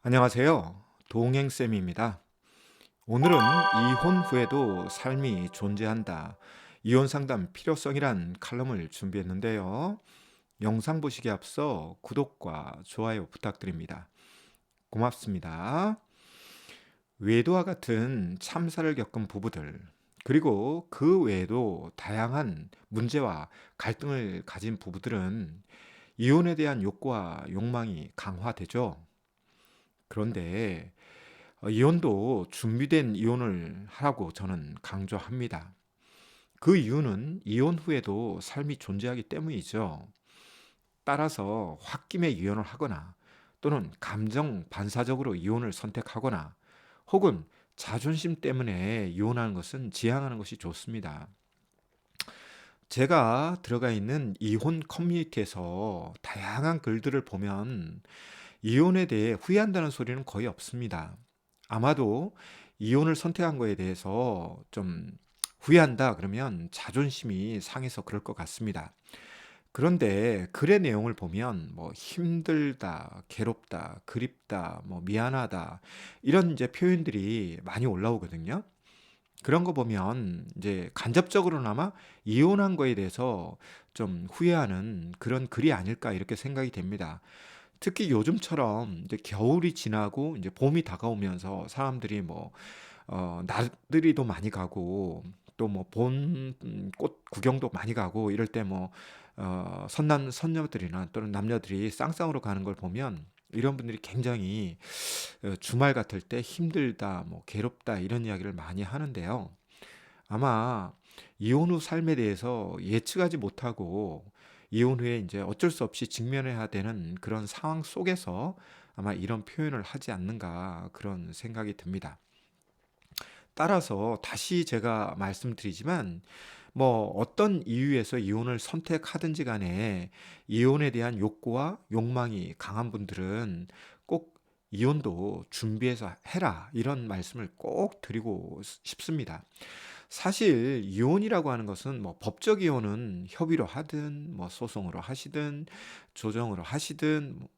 안녕하세요. 동행쌤입니다. 오늘은 이혼 후에도 삶이 존재한다. 이혼 상담 필요성이란 칼럼을 준비했는데요. 영상 보시기 앞서 구독과 좋아요 부탁드립니다. 고맙습니다. 외도와 같은 참사를 겪은 부부들, 그리고 그 외에도 다양한 문제와 갈등을 가진 부부들은 이혼에 대한 욕구와 욕망이 강화되죠. 그런데 이혼도 준비된 이혼을 하라고 저는 강조합니다. 그 이유는 이혼 후에도 삶이 존재하기 때문이죠. 따라서 홧김에 이혼을 하거나 또는 감정 반사적으로 이혼을 선택하거나 혹은 자존심 때문에 이혼하는 것은 지양하는 것이 좋습니다. 제가 들어가 있는 이혼 커뮤니티에서 다양한 글들을 보면 이혼에 대해 후회한다는 소리는 거의 없습니다. 아마도 이혼을 선택한 거에 대해서 좀 후회한다 그러면 자존심이 상해서 그럴 것 같습니다. 그런데 글의 내용을 보면 뭐 힘들다, 괴롭다, 그립다, 뭐 미안하다 이런 이제 표현들이 많이 올라오거든요. 그런 거 보면 이제 간접적으로나마 이혼한 거에 대해서 좀 후회하는 그런 글이 아닐까 이렇게 생각이 됩니다. 특히 요즘처럼 이제 겨울이 지나고 이제 봄이 다가오면서 사람들이 뭐 나들이도 많이 가고 또 뭐 본 꽃 구경도 많이 가고 이럴 때 뭐 선남 선녀들이나 또는 남녀들이 쌍쌍으로 가는 걸 보면 이런 분들이 굉장히 주말 같을 때 힘들다, 뭐 괴롭다 이런 이야기를 많이 하는데요. 아마 이혼 후 삶에 대해서 예측하지 못하고 이혼 후에 이제 어쩔 수 없이 직면해야 되는 그런 상황 속에서 아마 이런 표현을 하지 않는가 그런 생각이 듭니다. 따라서 다시 제가 말씀드리지만 뭐 어떤 이유에서 이혼을 선택하든지 간에 이혼에 대한 욕구와 욕망이 강한 분들은 꼭 이혼도 준비해서 해라 이런 말씀을 꼭 드리고 싶습니다. 사실 이혼이라고 하는 것은 뭐 법적 이혼은 협의로 하든 뭐 소송으로 하시든 조정으로 하시든 뭐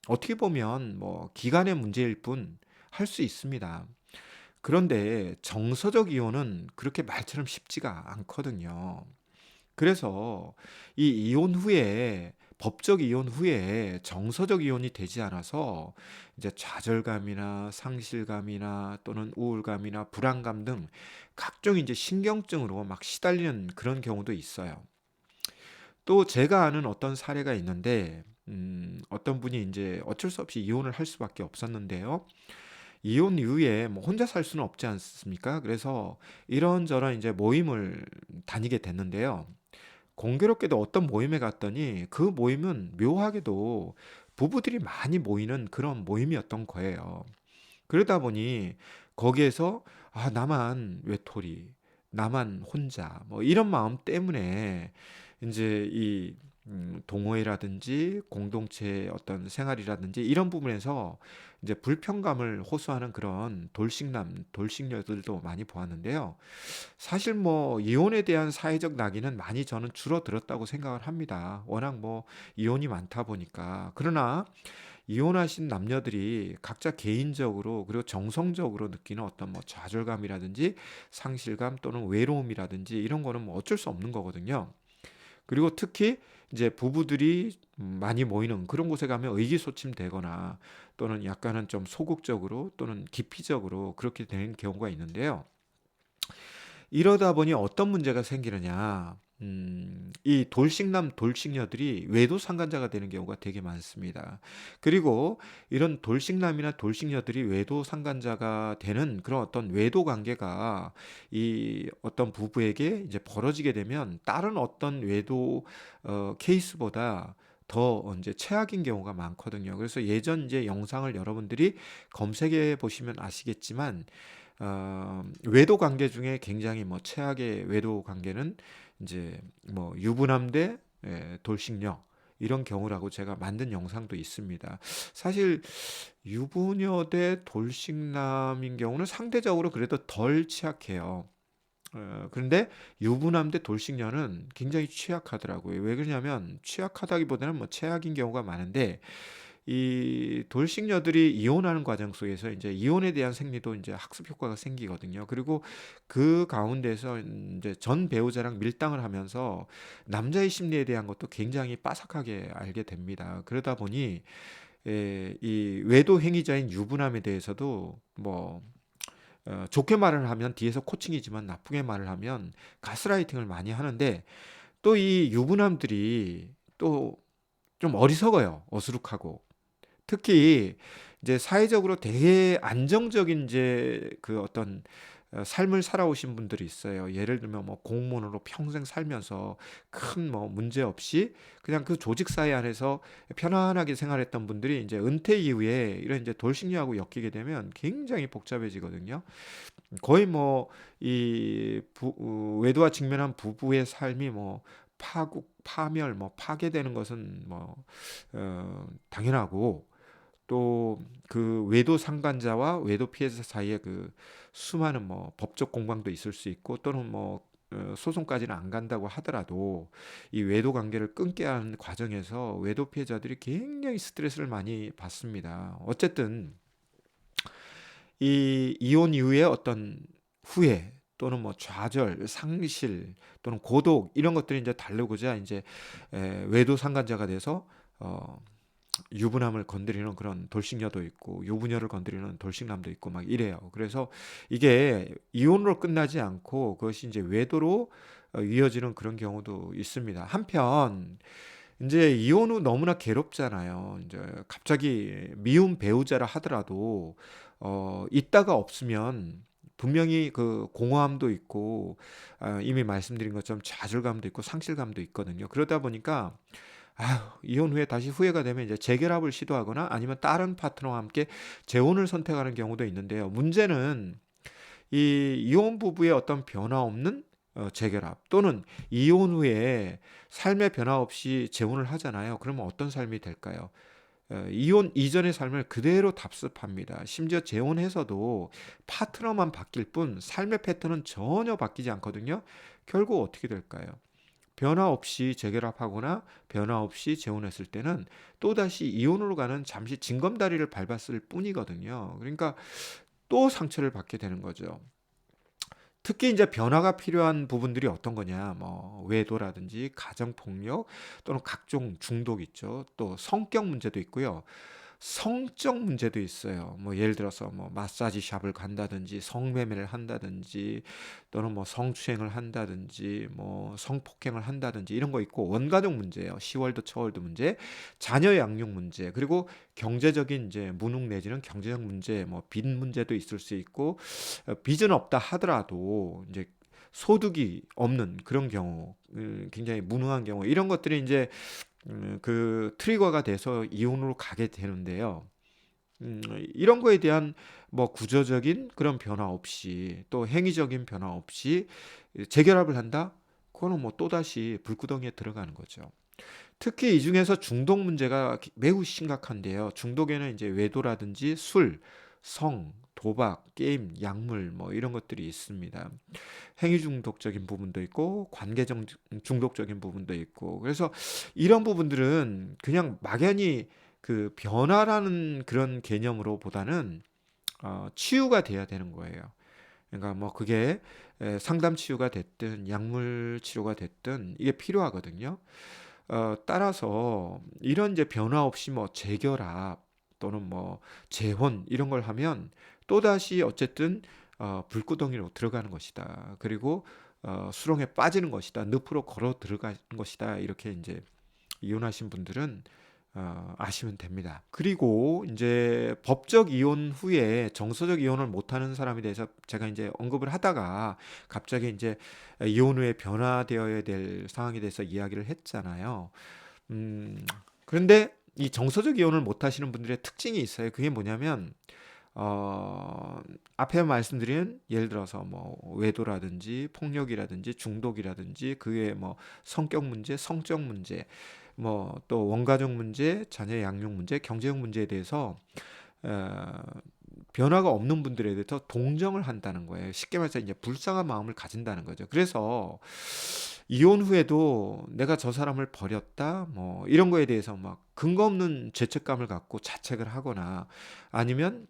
어떻게 보면 뭐 기간의 문제일 뿐 할 수 있습니다. 그런데 정서적 이혼은 그렇게 말처럼 쉽지가 않거든요. 그래서 이 이혼 후에 법적 이혼 후에 정서적 이혼이 되지 않아서 이제 좌절감이나 상실감이나 또는 우울감이나 불안감 등 각종 이제 신경증으로 막 시달리는 그런 경우도 있어요. 또 제가 아는 어떤 사례가 있는데 어떤 분이 이제 어쩔 수 없이 이혼을 할 수밖에 없었는데요. 이혼 이후에 뭐 혼자 살 수는 없지 않습니까? 그래서 이런저런 이제 모임을 다니게 됐는데요. 공교롭게도 어떤 모임에 갔더니 그 모임은 묘하게도 부부들이 많이 모이는 그런 모임이었던 거예요. 그러다 보니 거기에서 아, 나만 외톨이, 나만 혼자, 뭐 이런 마음 때문에 이제 이 동호회라든지 공동체 어떤 생활이라든지 이런 부분에서 이제 불편감을 호소하는 그런 돌싱남, 돌싱녀들도 많이 보았는데요. 사실 뭐 이혼에 대한 사회적 낙인은 많이 저는 줄어들었다고 생각을 합니다. 워낙 뭐 이혼이 많다 보니까. 그러나 이혼하신 남녀들이 각자 개인적으로 그리고 정성적으로 느끼는 어떤 뭐 좌절감이라든지 상실감 또는 외로움이라든지 이런 거는 뭐 어쩔 수 없는 거거든요. 그리고 특히 이제 부부들이 많이 모이는 그런 곳에 가면 의기소침되거나 또는 약간은 좀 소극적으로 또는 기피적으로 그렇게 되는 경우가 있는데요. 이러다 보니 어떤 문제가 생기느냐. 이 돌싱남, 돌싱녀들이 외도 상간자가 되는 경우가 되게 많습니다. 그리고 이런 돌싱남이나 돌싱녀들이 외도 상간자가 되는 그런 어떤 외도 관계가 이 어떤 부부에게 이제 벌어지게 되면 다른 어떤 외도 케이스보다 더 이제 최악인 경우가 많거든요. 그래서 예전 이제 영상을 여러분들이 검색해 보시면 아시겠지만 외도 관계 중에 굉장히 뭐 최악의 외도 관계는 이제 뭐 유부남 대 돌싱녀 이런 경우라고 제가 만든 영상도 있습니다. 사실 유부녀 대 돌싱남인 경우는 상대적으로 그래도 덜 취약해요. 그런데 유부남 대 돌싱녀는 굉장히 취약하더라고요. 왜 그러냐면 취약하다기보다는 뭐 최악인 경우가 많은데 이 돌싱녀들이 이혼하는 과정 속에서 이제 이혼에 대한 생리도 이제 학습 효과가 생기거든요. 그리고 그 가운데서 이제 전 배우자랑 밀당을 하면서 남자의 심리에 대한 것도 굉장히 빠삭하게 알게 됩니다. 그러다 보니 이 외도 행위자인 유부남에 대해서도 뭐 좋게 말을 하면 뒤에서 코칭이지만 나쁘게 말을 하면 가스라이팅을 많이 하는데, 또 이 유부남들이 또 좀 어리석어요. 어수룩하고. 특히 이제 사회적으로 되게 안정적인 이제 그 어떤 삶을 살아오신 분들이 있어요. 예를 들면 뭐 공무원으로 평생 살면서 큰 뭐 문제 없이 그냥 그 조직 사회 안에서 편안하게 생활했던 분들이 이제 은퇴 이후에 이런 이제 돌싱녀하고 엮이게 되면 굉장히 복잡해지거든요. 거의 뭐 이 외도와 직면한 부부의 삶이 뭐 파국, 파멸, 뭐 파괴되는 것은 뭐 당연하고, 또 그 외도 상간자와 외도 피해자 사이에 그 수많은 뭐 법적 공방도 있을 수 있고, 또는 뭐 소송까지는 안 간다고 하더라도 이 외도 관계를 끊게 하는 과정에서 외도 피해자들이 굉장히 스트레스를 많이 받습니다. 어쨌든 이 이혼 이후에 어떤 후회 또는 뭐 좌절, 상실 또는 고독, 이런 것들이 이제 다르고자 이제 외도 상간자가 돼서 어 유부남을 건드리는 그런 돌싱녀도 있고 유부녀를 건드리는 돌싱남도 있고 막 이래요. 그래서 이게 이혼으로 끝나지 않고 그것이 이제 외도로 이어지는 그런 경우도 있습니다. 한편 이제 이혼 후 너무나 괴롭잖아요. 이제 갑자기 미운 배우자라 하더라도 있다가 없으면 분명히 그 공허함도 있고, 이미 말씀드린 것처럼 좌절감도 있고 상실감도 있거든요. 그러다 보니까 아휴, 이혼 후에 다시 후회가 되면 이제 재결합을 시도하거나 아니면 다른 파트너와 함께 재혼을 선택하는 경우도 있는데요. 문제는 이 이혼 부부의 어떤 변화 없는 재결합, 또는 이혼 후에 삶의 변화 없이 재혼을 하잖아요. 그러면 어떤 삶이 될까요? 이혼 이전의 삶을 그대로 답습합니다. 심지어 재혼해서도 파트너만 바뀔 뿐 삶의 패턴은 전혀 바뀌지 않거든요. 결국 어떻게 될까요? 변화 없이 재결합하거나 변화 없이 재혼했을 때는 또다시 이혼으로 가는 잠시 징검다리를 밟았을 뿐이거든요. 그러니까 또 상처를 받게 되는 거죠. 특히 이제 변화가 필요한 부분들이 어떤 거냐, 뭐 외도라든지 가정폭력 또는 각종 중독 있죠. 또 성격 문제도 있고요. 성적 문제도 있어요. 뭐 예를 들어서 뭐 마사지 샵을 간다든지 성매매를 한다든지 또는 뭐 성추행을 한다든지 뭐 성폭행을 한다든지 이런 거 있고, 원가족 문제예요. 시월드 처월드 문제, 자녀 양육 문제, 그리고 경제적인 이제 무능 내지는 경제적 문제, 뭐 빚 문제도 있을 수 있고, 빚은 없다 하더라도 이제 소득이 없는 그런 경우, 굉장히 무능한 경우, 이런 것들이 이제 그 트리거가 돼서 이혼으로 가게 되는데요. 이런 거에 대한 뭐 구조적인 그런 변화 없이 또 행위적인 변화 없이 재결합을 한다? 그거는 뭐 또다시 불구덩이에 들어가는 거죠. 특히 이 중에서 중독 문제가 매우 심각한데요. 중독에는 이제 외도라든지 술, 성, 도박, 게임, 약물 뭐 이런 것들이 있습니다. 행위 중독적인 부분도 있고 관계적 중독적인 부분도 있고, 그래서 이런 부분들은 그냥 막연히 그 변화라는 그런 개념으로 보다는 치유가 돼야 되는 거예요. 그러니까 뭐 그게 상담 치유가 됐든 약물 치료가 됐든 이게 필요하거든요. 따라서 이런 이제 변화 없이 뭐 재결합 또는 뭐 재혼 이런 걸 하면 또다시 어쨌든 불구덩이로 들어가는 것이다. 그리고 수렁에 빠지는 것이다. 늪으로 걸어 들어가는 것이다. 이렇게 이제 이혼하신 분들은 아시면 됩니다. 그리고 이제 법적 이혼 후에 정서적 이혼을 못하는 사람에 대해서 제가 이제 언급을 하다가 갑자기 이제 이혼 후에 변화되어야 될 상황에 대해서 이야기를 했잖아요. 음, 그런데 이 정서적 이혼을 못하시는 분들의 특징이 있어요. 그게 뭐냐면 어, 앞에 말씀드린 예를 들어서 뭐 외도라든지 폭력이라든지 중독이라든지 그의 뭐 성격 문제, 성적 문제, 뭐 또 원가족 문제, 자녀 양육 문제, 경제적 문제에 대해서 어, 변화가 없는 분들에 대해서 동정을 한다는 거예요. 쉽게 말해서 이제 불쌍한 마음을 가진다는 거죠. 그래서 이혼 후에도 '내가 저 사람을 버렸다.' 뭐 이런 거에 대해서 막 근거 없는 죄책감을 갖고 자책을 하거나 아니면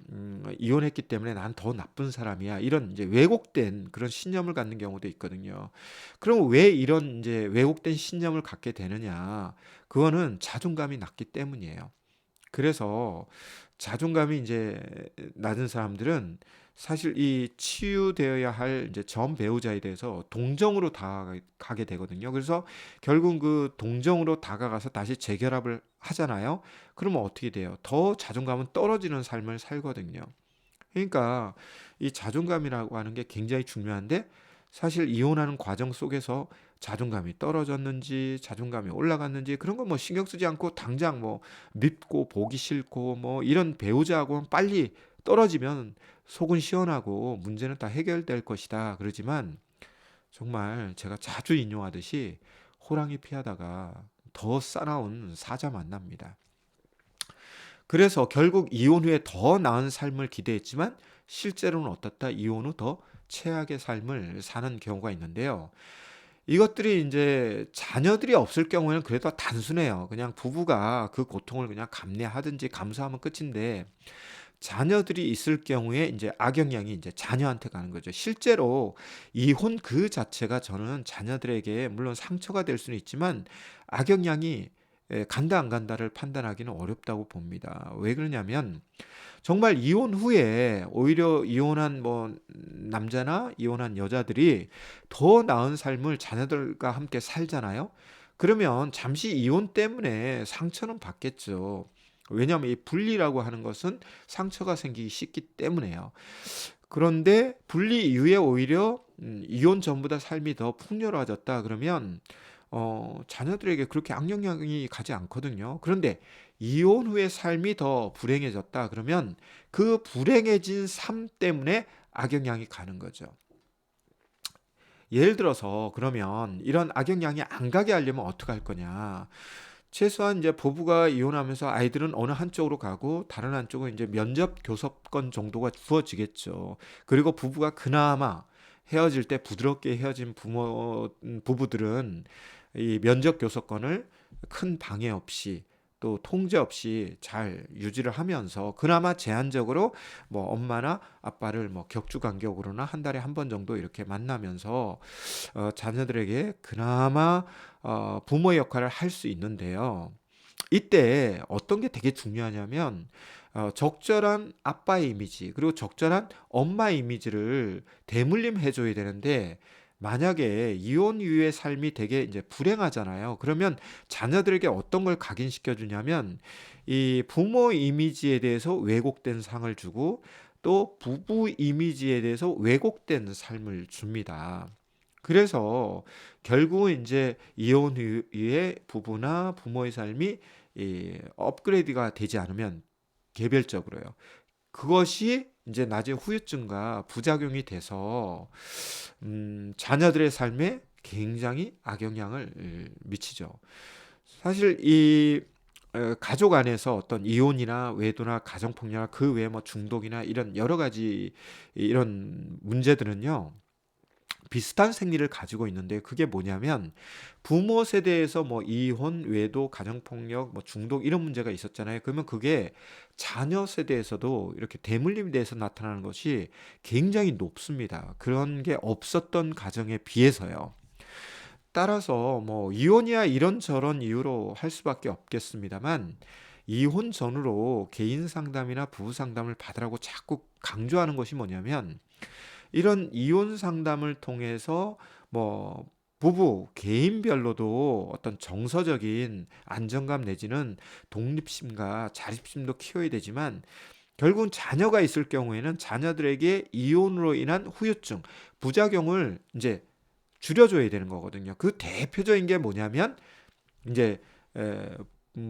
'이혼했기 때문에 난 더 나쁜 사람이야.' 이런 이제 왜곡된 그런 신념을 갖는 경우도 있거든요. 그럼 왜 이런 인제 왜곡된 신념을 갖게 되느냐? 그거는 자존감이 낮기 때문이에요. 그래서 자존감이 인제 낮은 사람들은 사실 이 치유되어야 할 이제 전 배우자에 대해서 동정으로 다가가게 되거든요. 그래서 결국 그 동정으로 다가가서 다시 재결합을 하잖아요. 그러면 어떻게 돼요? 더 자존감은 떨어지는 삶을 살거든요. 그러니까 이 자존감이라고 하는 게 굉장히 중요한데 사실 이혼하는 과정 속에서 자존감이 떨어졌는지 자존감이 올라갔는지 그런 거 뭐 신경 쓰지 않고 당장 뭐 밉고 보기 싫고 뭐 이런 배우자하고는 빨리 떨어지면 속은 시원하고 문제는 다 해결될 것이다. 그러지만 정말 제가 자주 인용하듯이 호랑이 피하다가 더 싸나운 사자 만납니다. 그래서 결국 이혼 후에 더 나은 삶을 기대했지만 실제로는 어떻다? 이혼 후 더 최악의 삶을 사는 경우가 있는데요. 이것들이 인제 자녀들이 없을 경우에는 그래도 단순해요. 그냥 부부가 그 고통을 그냥 감내하든지 감수하면 끝인데 자녀들이 있을 경우에 인제 악영향이 인제 자녀한테 가는 거죠. 실제로 이혼 그 자체가 저는 자녀들에게 물론 상처가 될 수는 있지만 악영향이 간다 안 간다를 판단하기는 어렵다고 봅니다. 왜 그러냐면 정말 이혼 후에 오히려 이혼한 뭐 남자나 이혼한 여자들이 더 나은 삶을 자녀들과 함께 살잖아요. 그러면 잠시 이혼 때문에 상처는 받겠죠. 왜냐하면 이 분리라고 하는 것은 상처가 생기기 쉽기 때문에요. 그런데 분리 이후에 오히려 이혼 전보다 삶이 더 풍요로워졌다 그러면 자녀들에게 그렇게 악영향이 가지 않거든요. 그런데 이혼 후의 삶이 더 불행해졌다 그러면 그 불행해진 삶 때문에 악영향이 가는 거죠. 예를 들어서 그러면 이런 악영향이 안 가게 하려면 어떻게 할 거냐? 최소한 이제 부부가 이혼하면서 아이들은 어느 한쪽으로 가고 다른 한쪽은 이제 면접 교섭권 정도가 주어지겠죠. 그리고 부부가 그나마 헤어질 때 부드럽게 헤어진 부부들은 이 면접 교섭권을 큰 방해 없이 또 통제 없이 잘 유지를 하면서 그나마 제한적으로 뭐 엄마나 아빠를 뭐 격주 간격으로나 한 달에 한 번 정도 이렇게 만나면서 자녀들에게 그나마 부모의 역할을 할 수 있는데요. 이때 어떤 게 되게 중요하냐면 적절한 아빠의 이미지 그리고 적절한 엄마의 이미지를 대물림해 줘야 되는데 만약에 이혼 이후의 삶이 되게 이제 불행하잖아요. 그러면 자녀들에게 어떤 걸 각인시켜 주냐면 이 부모 이미지에 대해서 왜곡된 상을 주고 또 부부 이미지에 대해서 왜곡된 삶을 줍니다. 그래서 결국은 인제 이혼 이후에 부부나 부모의 삶이 이 업그레이드가 되지 않으면 개별적으로요. 그것이 인제 나중에 후유증과 부작용이 돼서 자녀들의 삶에 굉장히 악영향을 미치죠. 사실 이 가족 안에서 어떤 이혼이나 외도나 가정폭력이나 그 외에 뭐 중독이나 이런 여러 가지 이런 문제들은요. 비슷한 생리를 가지고 있는데 그게 뭐냐면 부모 세대에서 뭐 이혼, 외도, 가정폭력, 뭐 중독 이런 문제가 있었잖아요. 그러면 그게 자녀 세대에서도 이렇게 대물림에 대해서 나타나는 것이 굉장히 높습니다. 그런 게 없었던 가정에 비해서요. 따라서 뭐 이혼이야 이런저런 이유로 할 수밖에 없겠습니다만 이혼 전후로 개인 상담이나 부부 상담을 받으라고 자꾸 강조하는 것이 뭐냐면 이런 이혼 상담을 통해서 뭐 부부 개인별로도 어떤 정서적인 안정감 내지는 독립심과 자립심도 키워야 되지만 결국은 자녀가 있을 경우에는 자녀들에게 이혼으로 인한 후유증, 부작용을 이제 줄여줘야 되는 거거든요. 그 대표적인 게 뭐냐면 이제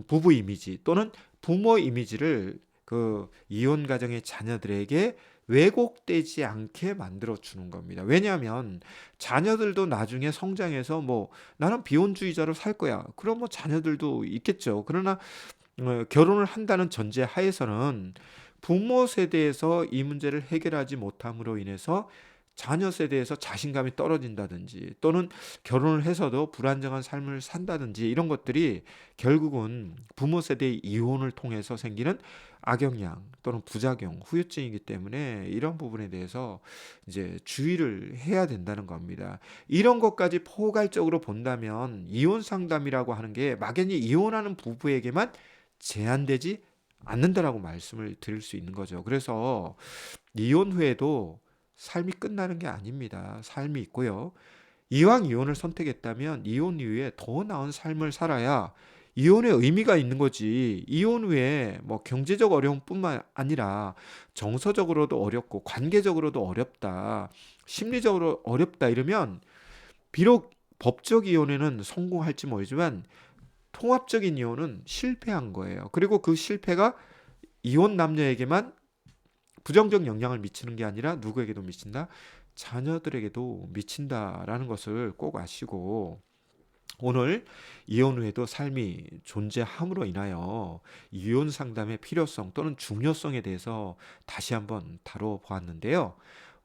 부부 이미지 또는 부모 이미지를 그 이혼 가정의 자녀들에게 왜곡되지 않게 만들어 주는 겁니다. 왜냐하면 자녀들도 나중에 성장해서 뭐 나는 비혼주의자로 살 거야. 그럼 뭐 자녀들도 있겠죠. 그러나 결혼을 한다는 전제 하에서는 부모 세대에서 이 문제를 해결하지 못함으로 인해서 자녀 세대에서 자신감이 떨어진다든지 또는 결혼을 해서도 불안정한 삶을 산다든지 이런 것들이 결국은 부모 세대의 이혼을 통해서 생기는 악영향 또는 부작용, 후유증이기 때문에 이런 부분에 대해서 이제 주의를 해야 된다는 겁니다. 이런 것까지 포괄적으로 본다면 이혼 상담이라고 하는 게 막연히 이혼하는 부부에게만 제한되지 않는다라고 말씀을 드릴 수 있는 거죠. 그래서 이혼 후에도 삶이 끝나는 게 아닙니다. 삶이 있고요. 이왕 이혼을 선택했다면 이혼 이후에 더 나은 삶을 살아야 이혼의 의미가 있는 거지. 이혼 후에 뭐 경제적 어려움뿐만 아니라 정서적으로도 어렵고 관계적으로도 어렵다. 심리적으로 어렵다 이러면 비록 법적 이혼에는 성공할지 모르지만 통합적인 이혼은 실패한 거예요. 그리고 그 실패가 이혼 남녀에게만 부정적 영향을 미치는 게 아니라 누구에게도 미친다? 자녀들에게도 미친다라는 것을 꼭 아시고 오늘 이혼 후에도 삶이 존재함으로 인하여 이혼 상담의 필요성 또는 중요성에 대해서 다시 한번 다뤄보았는데요.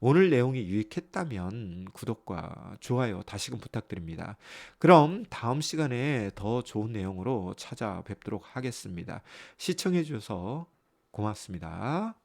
오늘 내용이 유익했다면 구독과 좋아요 다시금 부탁드립니다. 그럼 다음 시간에 더 좋은 내용으로 찾아뵙도록 하겠습니다. 시청해 주셔서 고맙습니다.